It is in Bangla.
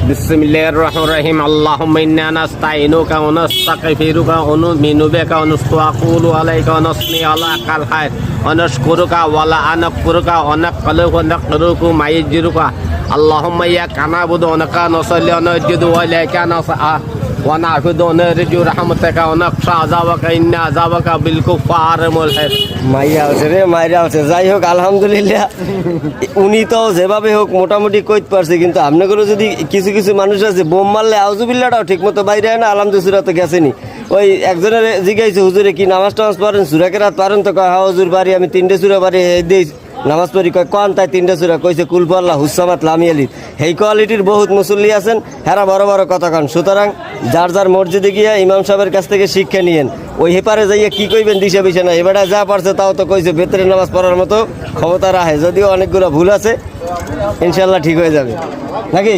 বিসমিল্লাহির রহমানির রহিম। আল্লাহুম্মা ইন্না নাস্তাইনুকা ওয়া নাস্তাগফিরুকা ওয়া নু'মিনু বিকা ওয়া নাস্তাগফিরু আলাইকা ওয়া নাসনি আলাকাল খায়র ওয়া নাশকুরুকা ওয়া লা নাকফুরুকা ওয়া নাকলুকা ওয়া নাকরুকা মাইজিরুকা। আল্লাহুম্মা ইয়্যাকা না'বুদু ওয়া ইয়্যাকা নাস্তাইনু ওয়া নাসজুদু ওয়া ইলাইকা নাসআ ওয়া না'বুদু ওয়া নারজু রাহমাতাকা ওয়া নাখশা আযাবাকা ইন্না আযাবাকা বিল কুফফারি মুলহিক। মাইয়া আছে রে, মাইরা আছে। যাই হোক, আলহামদুলিল্লাহ উনি তো যেভাবে হোক মোটামুটি কইতে পারছে, কিন্তু আপনাদেরও যদি কিছু কিছু মানুষ আছে বোম মারলে আউজুবিল্লাহটাও ঠিক মতো বাইরে হয় না। আলহামদুলিল্লাহ তো গেছেনি। ওই একজনের জিজ্ঞাসা, হুজুরে কি নামাজ টামাজ পারেন, সুরাকে রাত পারেন? তো কয় হ্যাঁ হুজুর পারি, আমি 3টে সূরা পারি, দিই নামাজ পড়ি। কয় কোন? তাই 3টে সূরা কইছে, কুল আল্লাহ, হুসামাত, লামিয়ালিদ। এই কোয়ালিটির বহুত মুসল্লি আছেন, হেরা বড় বড় কথা কন। সুতরাং যার যার মসজিদে গিয়া ইমাম সাহেবের কাছ থেকে শিক্ষা নিয়েন। ওই হেপারে যাইয়া কি কইবেন দিশা বিশা না। এবারে যা পারছে তাও তো কইছে, ভেতরে নামাজ পড়ার মতো ক্ষমতা রাখে, যদিও অনেকগুলো ভুল আছে। ইনশাল্লাহ ঠিক হয়ে যাবে নাকি?